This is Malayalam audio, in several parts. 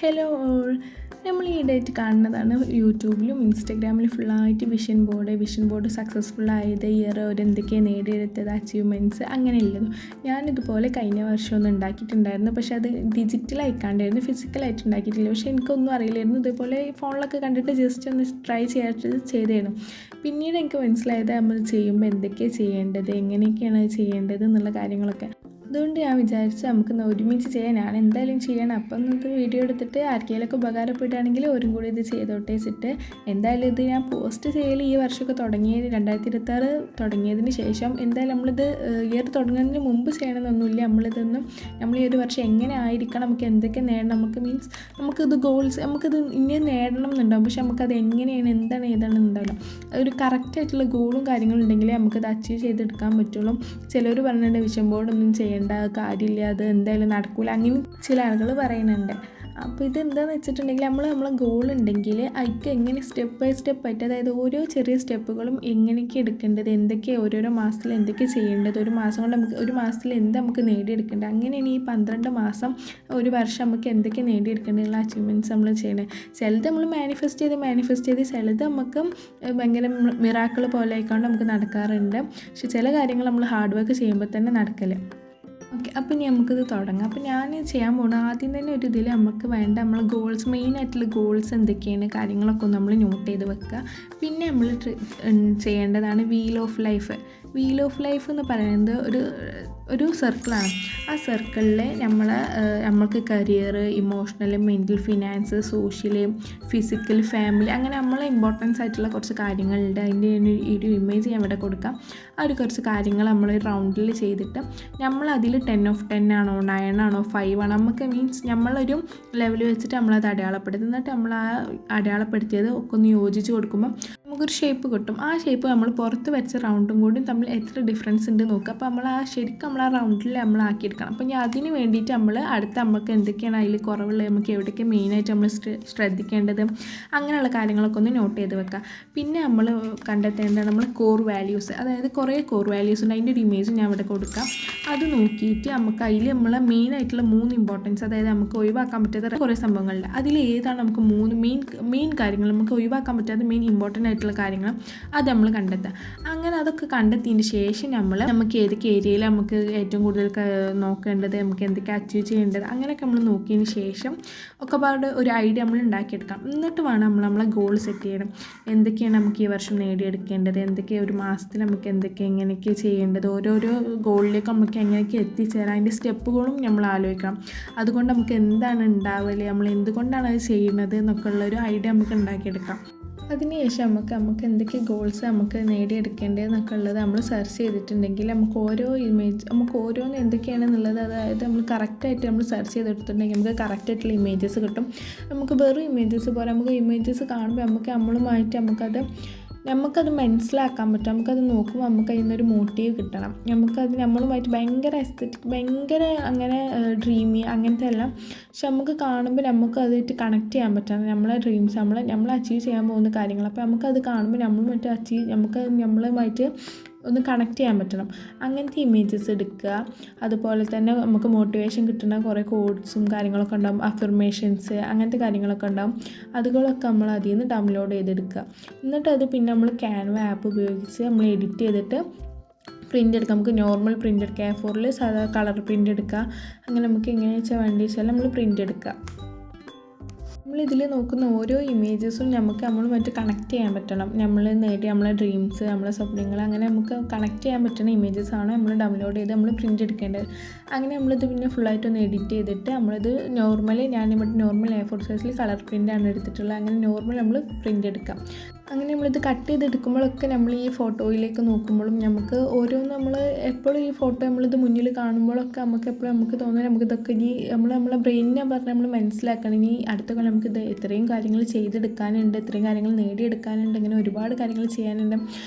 ഹലോ ഓൾ, നമ്മൾ ഈയിടെയായിട്ട് കാണുന്നതാണ് യൂട്യൂബിലും ഇൻസ്റ്റാഗ്രാമിലും ഫുള്ളായിട്ട് വിഷൻ ബോർഡ് സക്സസ്ഫുൾ ആയത് ഇയർ എന്തൊക്കെയാണ് നേടിയെടുത്തത് അച്ചീവ്മെൻറ്റ്സ് അങ്ങനെയുള്ളത്. ഞാനിതുപോലെ കഴിഞ്ഞ വർഷമൊന്നും ഉണ്ടാക്കിയിട്ടുണ്ടായിരുന്നു, പക്ഷേ അത് ഡിജിറ്റൽ അയക്കാണ്ടായിരുന്നു, ഫിസിക്കലായിട്ട് ഉണ്ടാക്കിയിട്ടില്ല. പക്ഷേ എനിക്കൊന്നും അറിയില്ലായിരുന്നു. ഇതുപോലെ ഫോണിലൊക്കെ കണ്ടിട്ട് ജസ്റ്റ് ഒന്ന് ട്രൈ ചെയ്തായിരുന്നു. പിന്നീട് എനിക്ക് മനസ്സിലായത് നമ്മൾ ചെയ്യുമ്പോൾ എന്തൊക്കെയാണ് ചെയ്യേണ്ടത്, എങ്ങനെയൊക്കെയാണ് ചെയ്യേണ്ടത് എന്നുള്ള കാര്യങ്ങളൊക്കെ. അതുകൊണ്ട് ഞാൻ വിചാരിച്ചു നമുക്കൊന്ന് ഒരുമിച്ച് ചെയ്യാൻ. ഞാൻ എന്തായാലും ചെയ്യണം. അപ്പം ഇത് വീഡിയോ എടുത്തിട്ട് ആർക്കെങ്കിലുമൊക്കെ ഉപകാരപ്പെടുകയാണെങ്കിൽ ഓരും കൂടി ഇത് ചെയ്തോട്ടെ വെച്ചിട്ട് എന്തായാലും ഇത് ഞാൻ പോസ്റ്റ് ചെയ്യൽ ഈ വർഷമൊക്കെ 2026 തുടങ്ങിയതിന് ശേഷം എന്തായാലും നമ്മളിത് ഇയർ തുടങ്ങുന്നതിന് മുമ്പ് ചെയ്യണമെന്നൊന്നുമില്ല. നമ്മൾ ഈ ഒരു വർഷം എങ്ങനെ ആയിരിക്കണം, നമുക്ക് എന്തൊക്കെ നേടണം, നമുക്കിത് ഗോൾസ് നമുക്കിത് ഇങ്ങനെ നേടണം എന്നുണ്ടാവും. പക്ഷെ നമുക്കത് എങ്ങനെയാണ്, ഏതാണെന്നുണ്ടാവില്ല. ഒരു കറക്റ്റായിട്ടുള്ള ഗോളും കാര്യങ്ങളും ഉണ്ടെങ്കിലേ നമുക്കത് അച്ചീവ് ചെയ്തെടുക്കാൻ പറ്റുള്ളൂ. ചിലർ പറഞ്ഞിട്ടുണ്ട് വിഷൻ ബോർഡൊന്നും ചെയ്യേണ്ട കാര്യമില്ല, അത് എന്തായാലും നടക്കില്ല, അങ്ങനെ ചില ആളുകൾ പറയുന്നുണ്ട്. അപ്പോൾ ഇതെന്താണെന്ന് വെച്ചിട്ടുണ്ടെങ്കിൽ നമ്മളെ ഗോൾ ഉണ്ടെങ്കിൽ അതിക്ക് എങ്ങനെ സ്റ്റെപ്പ് ബൈ സ്റ്റെപ്പ് ആയിട്ട്, അതായത് ഓരോ ചെറിയ സ്റ്റെപ്പുകളും എങ്ങനെയൊക്കെ എടുക്കേണ്ടത്, എന്തൊക്കെ ഓരോരോ മാസത്തിൽ എന്തൊക്കെ ചെയ്യേണ്ടത്, ഒരു മാസം കൊണ്ട് ഒരു മാസത്തിൽ നമുക്ക് നേടിയെടുക്കേണ്ടത്, അങ്ങനെയാണ് ഈ 12 മാസം ഒരു വർഷം നമുക്ക് എന്തൊക്കെ നേടിയെടുക്കേണ്ടതുള്ള അച്ചീവ്മെൻറ്റ്സ് നമ്മൾ ചെയ്യണത്. ചിലത് നമ്മൾ മാനിഫെസ്റ്റ് ചെയ്ത് ചിലത് നമുക്ക് ഭയങ്കര മിറാക്കിൾ പോലെ ആയിക്കൊണ്ട് നമുക്ക് നടക്കാറുണ്ട്. പക്ഷെ ചില കാര്യങ്ങൾ നമ്മൾ ഹാർഡ് വർക്ക് ചെയ്യുമ്പോൾ തന്നെ നടക്കല്. ഓക്കെ, അപ്പോൾ ഇനി നമുക്കിത് തുടങ്ങാം. അപ്പോൾ ഞാൻ ചെയ്യാൻ പോകുന്നത് ആദ്യം തന്നെ ഒരു ഇതിൽ നമുക്ക് വേണ്ട നമ്മളെ ഗോൾസ്, മെയിനായിട്ടുള്ള ഗോൾസ് എന്തൊക്കെയാണ് കാര്യങ്ങളൊക്കെ ഒന്ന് നമ്മൾ നോട്ട് ചെയ്ത് വെക്കുക. പിന്നെ നമ്മൾ ചെയ്യേണ്ടതാണ് വീൽ ഓഫ് ലൈഫ് എന്ന് പറയുന്നത് ഒരു സർക്കിളാണ്. ആ സർക്കിളിൽ നമ്മൾക്ക് career, emotional, mental, finance, social, physical, family, അങ്ങനെ നമ്മളെ ഇമ്പോർട്ടൻസ് ആയിട്ടുള്ള കുറച്ച് കാര്യങ്ങളുണ്ട്. അതിൻ്റെ ഒരു ഇമേജ് ഞാൻ ഇവിടെ കൊടുക്കാം. ആ ഒരു കുറച്ച് കാര്യങ്ങൾ നമ്മൾ റൗണ്ടിൽ ചെയ്തിട്ട് നമ്മളതിൽ 10 of 10 ആണോ 9 ആണോ 5 ആണോ, നമുക്ക് നമ്മളൊരു ലെവൽ വെച്ചിട്ട് നമ്മളത് അടയാളപ്പെടുത്തും. എന്നിട്ട് നമ്മൾ ആ അടയാളപ്പെടുത്തിയത് ഒക്കെ ഒന്ന് യോജിച്ച് കൊടുക്കുമ്പോൾ നമുക്കൊരു ഷേപ്പ് കിട്ടും. ആ ഷേപ്പ് നമ്മൾ പുറത്ത് വെച്ച റൗണ്ടും കൂടി തമ്മിൽ എത്ര ഡിഫറൻസ് ഉണ്ട് നോക്കുക. അപ്പോൾ നമ്മൾ ആ റൗണ്ടിൽ നമ്മൾ ആക്കിയെടുക്കണം. അപ്പോൾ ഞാൻ അതിന് വേണ്ടിയിട്ട് നമുക്ക് എന്തൊക്കെയാണ് അതിൽ കുറവുള്ളത്, നമുക്ക് എവിടെയൊക്കെ മെയിനായിട്ട് നമ്മൾ ശ്രദ്ധിക്കേണ്ടത്, അങ്ങനെയുള്ള കാര്യങ്ങളൊക്കെ ഒന്ന് നോട്ട് ചെയ്ത് വെക്കുക. പിന്നെ നമ്മൾ കണ്ടെത്തേണ്ടത് നമ്മൾ കോർ വാല്യൂസ്, അതായത് കുറേ കോർ വാല്യൂസ് ഉണ്ട്. അതിൻ്റെ ഒരു ഇമേജ് ഞാൻ ഇവിടെ കൊടുക്കാം. അത് നോക്കിയിട്ട് നമുക്ക് അതിൽ മെയിനായിട്ടുള്ള 3 ഇമ്പോർട്ടൻസ്, അതായത് നമുക്ക് ഒഴിവാക്കാൻ പറ്റാത്ത കുറേ സംഭവങ്ങളുണ്ട്. അതിൽ ഏതാണ് നമുക്ക് 3 മെയിൻ കാര്യങ്ങൾ, നമുക്ക് ഒഴിവാക്കാൻ പറ്റാത്ത മെയിൻ ഇമ്പോർട്ടൻ്റ് ആയിട്ടുള്ള കാര്യങ്ങൾ, അത് നമ്മൾ കണ്ടെത്തുക. അങ്ങനെ അതൊക്കെ കണ്ടെത്തിയതിന് ശേഷം നമുക്ക് ഏതൊക്കെ ഏരിയയിൽ നമുക്ക് ഏറ്റവും കൂടുതൽ നോക്കേണ്ടത്, നമുക്ക് എന്തൊക്കെ അച്ചീവ് ചെയ്യേണ്ടത്, അങ്ങനെയൊക്കെ നമ്മൾ നോക്കിയതിന് ശേഷം ഒക്കെ ഒരു ഐഡിയ നമ്മൾ ഉണ്ടാക്കിയെടുക്കാം. എന്നിട്ട് വേണം നമ്മളെ ഗോൾ സെറ്റ് ചെയ്യണം. എന്തൊക്കെയാണ് നമുക്ക് ഈ വർഷം നേടിയെടുക്കേണ്ടത്, എന്തൊക്കെ ഒരു മാസത്തിൽ നമുക്ക് എങ്ങനെയൊക്കെ ചെയ്യേണ്ടത്, ഓരോരോ ഗോളിലേക്ക് നമുക്ക് എങ്ങനെയൊക്കെ എത്തിച്ചേരാം, അതിൻ്റെ സ്റ്റെപ്പുകളും നമ്മൾ ആലോചിക്കണം. അതുകൊണ്ട് നമുക്ക് എന്താണ് ഉണ്ടാവല്, നമ്മൾ എന്തുകൊണ്ടാണ് അത് ചെയ്യുന്നത് എന്നൊക്കെ ഉള്ളൊരു ഐഡിയ നമുക്ക് ഉണ്ടാക്കിയെടുക്കാം. അതിനുശേഷം നമുക്ക് എന്തൊക്കെ ഗോൾസ് നമുക്ക് നേടിയെടുക്കേണ്ടതെന്നൊക്കെ ഉള്ളത് നമ്മൾ സെർച്ച് ചെയ്തിട്ടുണ്ടെങ്കിൽ നമുക്ക് ഓരോന്ന് എന്തൊക്കെയാണെന്നുള്ളത്, അതായത് നമ്മൾ കറക്റ്റായിട്ട് നമ്മൾ സെർച്ച് ചെയ്തെടുത്തിട്ടുണ്ടെങ്കിൽ നമുക്ക് കറക്റ്റായിട്ടുള്ള ഇമേജസ് കിട്ടും. നമുക്ക് വെറും ഇമേജസ് പോലെ, നമുക്ക് ഇമേജസ് കാണുമ്പോൾ നമുക്കത് മനസ്സിലാക്കാൻ പറ്റും. നമുക്കത് നോക്കുമ്പോൾ നമുക്ക് അതിൽ നിന്നൊരു മോട്ടീവ് കിട്ടണം. നമ്മളുമായിട്ട് ഭയങ്കര എസ്തെറ്റിക്, ഭയങ്കര അങ്ങനെ ഡ്രീമി അങ്ങനത്തെ എല്ലാം, പക്ഷെ നമുക്ക് കാണുമ്പോൾ നമുക്ക് അതായിട്ട് കണക്ട് ചെയ്യാൻ പറ്റണം. നമ്മളെ ഡ്രീംസ്, നമ്മൾ അച്ചീവ് ചെയ്യാൻ പോകുന്ന കാര്യങ്ങൾ. അപ്പോൾ നമുക്കത് കാണുമ്പോൾ നമ്മളുമായിട്ട് ഒന്ന് കണക്ട് ചെയ്യാൻ പറ്റണം. അങ്ങനത്തെ ഇമേജസ് എടുക്കുക. അതുപോലെ തന്നെ നമുക്ക് മോട്ടിവേഷൻ കിട്ടുന്ന കുറേ കോഡ്സും കാര്യങ്ങളൊക്കെ ഉണ്ടാകും, അഫർമേഷൻസ്, അങ്ങനത്തെ കാര്യങ്ങളൊക്കെ ഉണ്ടാകും. അതുകളൊക്കെ നമ്മൾ അതിൽ നിന്ന് ഡൗൺലോഡ് ചെയ്തെടുക്കുക. എന്നിട്ട് അത് പിന്നെ നമ്മൾ ക്യാൻവ ആപ്പ് ഉപയോഗിച്ച് നമ്മൾ എഡിറ്റ് ചെയ്തിട്ട് പ്രിൻ്റ് എടുക്കാം. നമുക്ക് നോർമൽ പ്രിൻ്റ് എടുക്കുക, A4 സാധാ കളർ പ്രിൻ്റ് എടുക്കുക. അങ്ങനെ നമുക്ക് എങ്ങനെ വെച്ചാൽ വേണ്ടി വെച്ചാൽ നമ്മൾ പ്രിൻ്റ് എടുക്കുക. നമ്മളിതിൽ നോക്കുന്ന ഓരോ ഇമേജസും നമ്മളുമായിട്ട് കണക്ട് ചെയ്യാൻ പറ്റണം. നമ്മൾ നമ്മളെ ഡ്രീംസ്, നമ്മളെ സ്വപ്നങ്ങൾ, അങ്ങനെ നമുക്ക് കണക്ട് ചെയ്യാൻ പറ്റുന്ന ഇമേജസാണ് നമ്മൾ ഡൗൺലോഡ് ചെയ്ത് നമ്മൾ പ്രിൻ്റ് എടുക്കേണ്ടത്. അങ്ങനെ നമ്മളിത് പിന്നെ ഫുള്ളായിട്ടൊന്ന് എഡിറ്റ് ചെയ്തിട്ട് ഞാനിവിടെ നോർമൽ A4 സൈസിൽ കളർ പ്രിൻ്റാണ് എടുത്തിട്ടുള്ളത്. അങ്ങനെ നോർമൽ നമ്മൾ പ്രിൻ്റ് എടുക്കാം. അങ്ങനെ നമ്മളിത് കട്ട് ചെയ്തെടുക്കുമ്പോഴൊക്കെ നമ്മൾ ഈ ഫോട്ടോയിലേക്ക് നോക്കുമ്പോഴും നമുക്ക് ഓരോന്ന് എപ്പോഴും ഈ ഫോട്ടോ നമ്മളിത് മുന്നിൽ കാണുമ്പോഴൊക്കെ നമുക്ക് തോന്നുന്നത് നമുക്കിതൊക്കെ ഇനി നമ്മളെ ബ്രെയിനിനെ പറഞ്ഞ് നമ്മൾ മനസ്സിലാക്കണം. ഇനി അടുത്ത കൊല്ലം നമുക്കിത് ഇത്രയും കാര്യങ്ങൾ ചെയ്തെടുക്കാനുണ്ട്, ഇത്രയും കാര്യങ്ങൾ നേടിയെടുക്കാനുണ്ട്, ഇങ്ങനെ ഒരുപാട് കാര്യങ്ങൾ ചെയ്യാനുണ്ട്.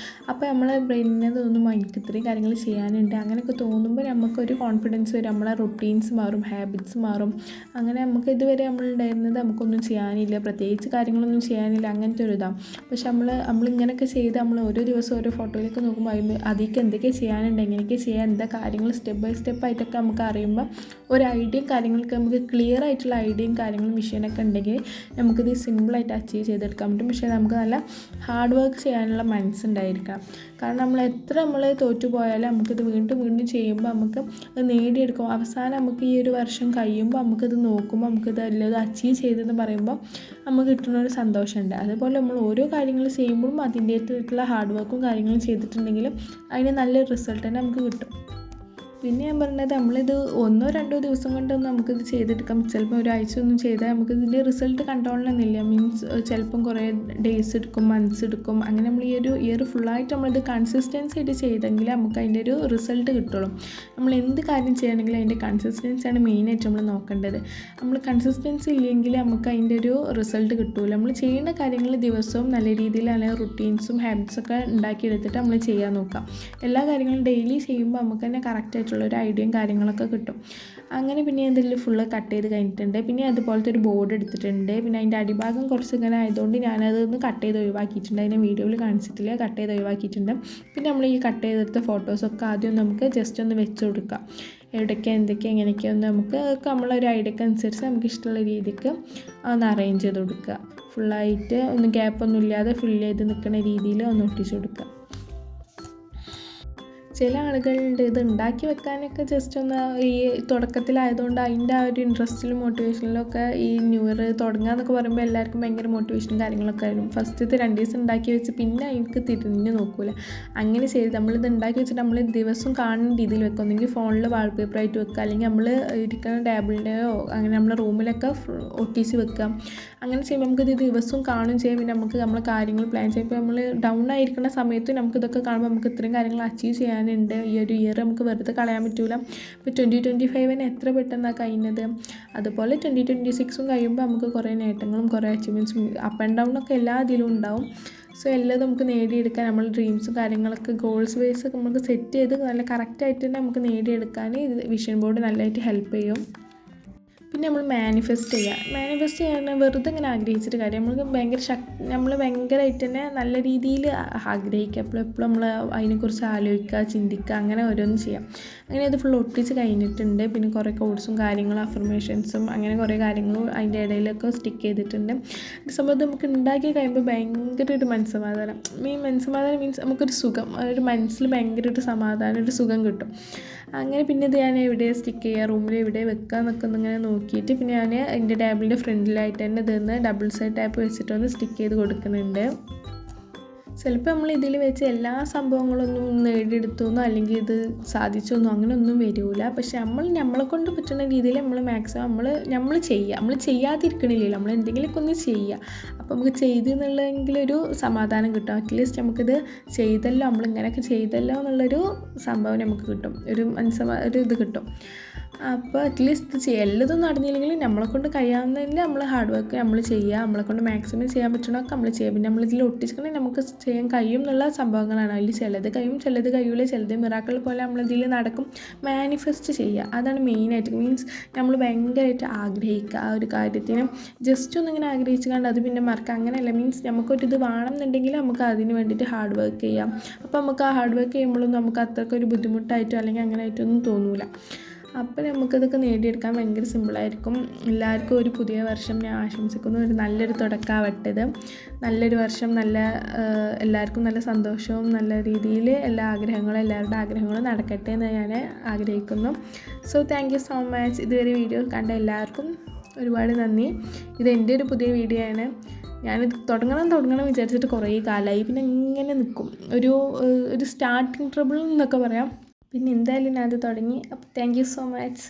അപ്പോൾ നമ്മളെ ബ്രെയിനിനെ തോന്നുമ്പോൾ എനിക്ക് ഇത്രയും കാര്യങ്ങൾ ചെയ്യാനുണ്ട്, അങ്ങനെയൊക്കെ തോന്നുമ്പോൾ നമുക്കൊരു കോൺഫിഡൻസ് വരും. നമ്മളെ റൊട്ടീൻസ് മാറും, ഹാബിറ്റ്സ് മാറും. അങ്ങനെ നമുക്ക് ഇതുവരെ നമ്മളുണ്ടായിരുന്നത് നമുക്കൊന്നും ചെയ്യാനില്ല, പ്രത്യേകിച്ച് കാര്യങ്ങളൊന്നും ചെയ്യാനില്ല, അങ്ങനത്തെ ഒരു ഇതാണ്. പക്ഷെ നമ്മളിങ്ങനെയൊക്കെ ചെയ്ത് നമ്മൾ ഓരോ ദിവസം ഓരോ ഫോട്ടോയിലേക്ക് നോക്കുമ്പോൾ അതിലേക്ക് എന്തൊക്കെ ചെയ്യാനുണ്ട്, എങ്ങനെയൊക്കെ ചെയ്യാൻ, എന്താ കാര്യങ്ങൾ സ്റ്റെപ്പ് ബൈ സ്റ്റെപ്പ് ആയിട്ടൊക്കെ നമുക്ക് അറിയുമ്പോൾ ഒരു ഐഡിയയും കാര്യങ്ങളൊക്കെ നമുക്ക് ക്ലിയർ ആയിട്ടുള്ള ഐഡിയയും കാര്യങ്ങളും വിഷയമൊക്കെ ഉണ്ടെങ്കിൽ നമുക്കിത് സിമ്പിളായിട്ട് അച്ചീവ് ചെയ്തെടുക്കാൻ പറ്റും. പക്ഷേ നമുക്ക് നല്ല ഹാർഡ് വർക്ക് ചെയ്യാനുള്ള മനസ്സുണ്ടായിരിക്കണം. കാരണം നമ്മൾ തോറ്റു പോയാലും നമുക്കിത് വീണ്ടും വീണ്ടും ചെയ്യുമ്പോൾ നമുക്ക് അത് നേടിയെടുക്കും. അവസാനം നമുക്ക് ഈ ഒരു വർഷം കഴിയുമ്പോൾ നമുക്കിത് നോക്കുമ്പോൾ നമുക്കിത് എല്ലാം അച്ചീവ് ചെയ്തെന്ന് പറയുമ്പോൾ നമുക്ക് കിട്ടുന്ന ഒരു സന്തോഷമുണ്ട്. അതുപോലെ നമ്മൾ ഓരോ കാര്യങ്ങൾ ചെയ്യുമ്പോഴും അതിൻ്റേതായിട്ടുള്ള ഹാർഡ് വർക്കും കാര്യങ്ങളും ചെയ്തിട്ടുണ്ടെങ്കിലും അതിന് നല്ലൊരു റിസൾട്ട് തന്നെ നമുക്ക് കിട്ടും. പിന്നെ ഞാൻ പറഞ്ഞത് നമ്മളിത് 1-2 ദിവസം കൊണ്ടൊന്നും നമുക്കിത് ചെയ്തെടുക്കാം. ചിലപ്പോൾ ഒരാഴ്ച ഒന്നും ചെയ്താൽ നമുക്കിതിൻ്റെ റിസൾട്ട് കണ്ടോളണമെന്നില്ല. മീൻസ് ചിലപ്പം കുറേ ഡേയ്സ് എടുക്കും, മന്ത്സ് എടുക്കും. അങ്ങനെ നമ്മൾ ഈ ഒരു ഇയർ ഫുള്ളായിട്ട് നമ്മളിത് കൺസിസ്റ്റൻസി ആയിട്ട് ചെയ്തെങ്കിൽ നമുക്ക് അതിൻ്റെ ഒരു റിസൾട്ട് കിട്ടുള്ളൂ. നമ്മൾ എന്ത് കാര്യം ചെയ്യണമെങ്കിലും അതിൻ്റെ കൺസിസ്റ്റൻസിയാണ് മെയിനായിട്ട് നമ്മൾ നോക്കേണ്ടത്. നമ്മൾ കൺസിസ്റ്റൻസി ഇല്ലെങ്കിൽ നമുക്ക് അതിൻ്റെ ഒരു റിസൾട്ട് കിട്ടില്ല. നമ്മൾ ചെയ്യുന്ന കാര്യങ്ങൾ ദിവസവും നല്ല രീതിയിൽ അല്ലെങ്കിൽ റുട്ടീൻസും ഹാബിറ്റ്സൊക്കെ ഉണ്ടാക്കിയെടുത്തിട്ട് നമ്മൾ ചെയ്യാൻ നോക്കാം. എല്ലാ കാര്യങ്ങളും ഡെയിലി ചെയ്യുമ്പോൾ നമുക്ക് തന്നെ കറക്റ്റായിട്ട് ഒരു ഐഡിയയും കാര്യങ്ങളൊക്കെ കിട്ടും. അങ്ങനെ പിന്നെ എന്തെങ്കിലും ഫുള്ള് കട്ട് ചെയ്ത് കഴിഞ്ഞിട്ടുണ്ട്. പിന്നെ അതുപോലത്തെ ഒരു ബോർഡ് എടുത്തിട്ടുണ്ട്. പിന്നെ അതിൻ്റെ അടിഭാഗം കുറച്ച് ഇങ്ങനെ ആയതുകൊണ്ട് ഞാനതൊന്ന് കട്ട് ചെയ്ത് ഒഴിവാക്കിയിട്ടുണ്ട്. അതിനെ വീഡിയോയിൽ കാണിച്ചിട്ടില്ല, കട്ട് ചെയ്ത് ഒഴിവാക്കിയിട്ടുണ്ട്. പിന്നെ നമ്മൾ ഈ കട്ട് ചെയ്തെടുത്ത ഫോട്ടോസൊക്കെ ആദ്യം നമുക്ക് ജസ്റ്റ് ഒന്ന് വെച്ച് കൊടുക്കാം. എവിടെയൊക്കെ എന്തൊക്കെ എങ്ങനെയൊക്കെയൊന്ന് നമുക്ക് നമ്മളൊരു ഐഡിയക്ക് അനുസരിച്ച് നമുക്ക് ഇഷ്ടമുള്ള രീതിക്ക് ഒന്ന് അറേഞ്ച് ചെയ്ത് കൊടുക്കുക. ഫുള്ളായിട്ട് ഒന്ന് ഗ്യാപ്പൊന്നും ഇല്ലാതെ ഫില്ല് ചെയ്ത് നിൽക്കുന്ന രീതിയിൽ ഒന്ന് ഒട്ടിച്ച് കൊടുക്കുക. ചില ആളുകളുണ്ട് ഇത് ഉണ്ടാക്കി വെക്കാനൊക്കെ ജസ്റ്റ് ഒന്ന് ഈ തുടക്കത്തിലായതുകൊണ്ട് അതിൻ്റെ ആ ഒരു ഇൻട്രസ്റ്റിലും മോട്ടിവേഷനിലൊക്കെ ഈ ന്യൂ ഇയർ തുടങ്ങുക എന്നൊക്കെ പറയുമ്പോൾ എല്ലാവർക്കും ഭയങ്കര മോട്ടിവേഷനും കാര്യങ്ങളൊക്കെ ആയിരുന്നു. ഫസ്റ്റത്തെ 2 ദിവസം ഉണ്ടാക്കി വെച്ച് പിന്നെ എനിക്ക് തിരിഞ്ഞ് നോക്കൂല. അങ്ങനെ ചെയ്ത് നമ്മളിത് ഉണ്ടാക്കി വെച്ചിട്ട് നമ്മൾ ദിവസവും കാണുന്ന രീതിയിൽ വെക്കുക. ഒന്നെങ്കിൽ ഫോണിൽ വാൾപേപ്പറായിട്ട് വെക്കുക, അല്ലെങ്കിൽ നമ്മൾ ഇരിക്കുന്ന ടേബിളിൻ്റെയോ അങ്ങനെ നമ്മളെ റൂമിലൊക്കെ ഒട്ടിച്ച് വെക്കുക. അങ്ങനെ ചെയ്യുമ്പോൾ നമുക്കിത് ദിവസവും കാണുകയും ചെയ്യാം. പിന്നെ നമുക്ക് നമ്മളെ കാര്യങ്ങൾ പ്ലാൻ ചെയ്യാം. ഇപ്പോൾ നമ്മൾ ഡൗൺ ആയിരിക്കുന്ന സമയത്ത് നമുക്കിതൊക്കെ കാണുമ്പോൾ നമുക്ക് ഇത്രയും കാര്യങ്ങൾ അച്ചീവ് ചെയ്യാനുണ്ട്. ഈ ഒരു ഇയർ നമുക്ക് വെറുതെ കളയാൻ പറ്റില്ല. ഇപ്പോൾ 2025 എത്ര പെട്ടെന്നാണ് കഴിയുന്നത്. അതുപോലെ 2026 കഴിയുമ്പോൾ നമുക്ക് കുറേ നേട്ടങ്ങളും കുറേ അച്ചീവ്മെൻറ്റ്സും അപ്പ് ആൻഡ് ഡൗൺ ഒക്കെ എല്ലാ ഇതിലും ഉണ്ടാവും. സോ എല്ലാം നമുക്ക് നേടിയെടുക്കാൻ നമ്മൾ ഡ്രീംസും കാര്യങ്ങളൊക്കെ ഗോൾസ് വൈസ് ഒക്കെ നമുക്ക് സെറ്റ് ചെയ്ത് നല്ല കറക്റ്റായിട്ട് തന്നെ നമുക്ക് നേടിയെടുക്കാൻ ഇത് വിഷൻ ബോർഡ് നല്ലതായിട്ട് ഹെൽപ്പ് ചെയ്യും. പിന്നെ നമ്മൾ മാനിഫെസ്റ്റ് ചെയ്യാൻ വെറുതെ ഇങ്ങനെ ആഗ്രഹിച്ചിട്ട് കാര്യം നമ്മൾ ഭയങ്കരമായിട്ട് തന്നെ നല്ല രീതിയിൽ ആഗ്രഹിക്കുക. എപ്പോഴും നമ്മൾ അതിനെക്കുറിച്ച് ആലോചിക്കുക, ചിന്തിക്കുക, അങ്ങനെ ഓരോന്നും ചെയ്യാം. അങ്ങനെ അത് ഫുൾ ഒട്ടിച്ച് കഴിഞ്ഞിട്ടുണ്ട്. പിന്നെ കുറേ കോഡ്സും കാര്യങ്ങളും അഫർമേഷൻസും അങ്ങനെ കുറേ കാര്യങ്ങളും അതിൻ്റെ ഇടയിലൊക്കെ സ്റ്റിക്ക് ചെയ്തിട്ടുണ്ട്. സംഭവം നമുക്ക് ഉണ്ടാക്കി കഴിയുമ്പോൾ ഭയങ്കര ഒരു മനസ്സമാധാനം മീൻസ് നമുക്കൊരു സുഖം, ഒരു മനസ്സിൽ ഭയങ്കര ഒരു സമാധാനം, ഒരു സുഖം കിട്ടും. അങ്ങനെ പിന്നെ ഇത് ഞാൻ എവിടെ സ്റ്റിക്ക് ചെയ്യുക, റൂമിൽ എവിടെ വെക്കുക എന്നൊക്കെ ഒന്നിങ്ങനെ നോക്കിയിട്ട് പിന്നെ ഞാൻ എൻ്റെ ടേബിളിൻ്റെ ഫ്രണ്ടിലായിട്ട് തന്നെ ഇതൊന്ന് ഡബിൾ സൈഡ് ടാപ്പ് വെച്ചിട്ടൊന്ന് സ്റ്റിക്ക് ചെയ്ത് കൊടുക്കുന്നുണ്ട്. ചിലപ്പോൾ നമ്മൾ ഇതിൽ വെച്ച് എല്ലാ സംഭവങ്ങളൊന്നും നേടിയെടുത്തോന്നോ അല്ലെങ്കിൽ ഇത് സാധിച്ചൊന്നും അങ്ങനെയൊന്നും വരില്ല. പക്ഷെ നമ്മളെ കൊണ്ട് പറ്റുന്ന രീതിയിൽ നമ്മൾ മാക്സിമം നമ്മൾ ചെയ്യുക. നമ്മൾ ചെയ്യാതിരിക്കണില്ലല്ലോ, നമ്മൾ എന്തെങ്കിലുമൊക്കെ ഒന്ന് ചെയ്യുക. അപ്പോൾ നമുക്ക് ചെയ്തെന്നുള്ളതെങ്കിലൊരു സമാധാനം കിട്ടും. അറ്റ്ലീസ്റ്റ് നമുക്കിത് ചെയ്തല്ലോ, നമ്മളിങ്ങനെയൊക്കെ ചെയ്തല്ലോ എന്നുള്ളൊരു സംഭവം നമുക്ക് കിട്ടും, ഒരു ഇത് കിട്ടും. അപ്പോൾ അറ്റ്ലീസ്റ്റ് എല്ലതും നടന്നില്ലെങ്കിലും നമ്മളെക്കൊണ്ട് കഴിയാവുന്നതിൽ നമ്മൾ ഹാർഡ് വർക്ക് നമ്മൾ ചെയ്യുക. നമ്മളെക്കൊണ്ട് മാക്സിമം ചെയ്യാൻ പറ്റണമൊക്കെ നമ്മൾ ചെയ്യുക. പിന്നെ നമ്മളിതിൽ ഒട്ടിച്ചിട്ടുണ്ടെങ്കിൽ നമുക്ക് ചെയ്യാൻ കഴിയും എന്നുള്ള സംഭവങ്ങളാണ്. അതിൽ ചിലത് കഴിയും, ചിലത് കഴിയില്ല, ചിലത് മിറാക്കിൾ പോലെ നമ്മളിതിൽ നടക്കും. മാനിഫെസ്റ്റ് ചെയ്യുക, അതാണ് മെയിനായിട്ട്. മീൻസ് നമ്മൾ ഭയങ്കരമായിട്ട് ആഗ്രഹിക്കുക ആ ഒരു കാര്യത്തിന്. ജസ്റ്റ് ഒന്നിങ്ങനെ ആഗ്രഹിച്ച് കണ്ട് അത് പിന്നെ മറക്കുക, അങ്ങനെയല്ല. മീൻസ് നമുക്കൊരിത് വേണമെന്നുണ്ടെങ്കിൽ നമുക്ക് അതിന് വേണ്ടിയിട്ട് ഹാർഡ് വർക്ക് ചെയ്യാം. അപ്പോൾ നമുക്ക് ആ ഹാർഡ് വർക്ക് ചെയ്യുമ്പോഴൊന്നും നമുക്ക് അത്രയ്ക്കൊരു ബുദ്ധിമുട്ടായിട്ടോ അല്ലെങ്കിൽ അങ്ങനെ ആയിട്ടൊന്നും തോന്നില്ല. അപ്പോൾ നമുക്കിതൊക്കെ നേടിയെടുക്കാൻ ഭയങ്കര സിമ്പിളായിരിക്കും. എല്ലാവർക്കും ഒരു പുതിയ വർഷം ഞാൻ ആശംസിക്കുന്നു. ഒരു നല്ലൊരു തുടക്കമാവട്ടത്, നല്ലൊരു വർഷം, എല്ലാവർക്കും നല്ല സന്തോഷവും നല്ല രീതിയിൽ എല്ലാവരുടെ ആഗ്രഹങ്ങളും നടക്കട്ടെ എന്ന് ഞാൻ ആഗ്രഹിക്കുന്നു. So thank you so much. ഇതുവരെ വീഡിയോ കണ്ട എല്ലാവർക്കും ഒരുപാട് നന്ദി. ഇത് എൻ്റെ ഒരു പുതിയ വീഡിയോ ആണ്. ഞാനിത് തുടങ്ങണം വിചാരിച്ചിട്ട് കുറേ കാലമായി. പിന്നെ ഇങ്ങനെ നിൽക്കും, ഒരു സ്റ്റാർട്ടിങ് ട്രബിൾ എന്നൊക്കെ പറയാം. പിന്നെ എന്തായാലും ഞാനത് തുടങ്ങി. അപ്പോൾ താങ്ക് യു സോ മച്ച്.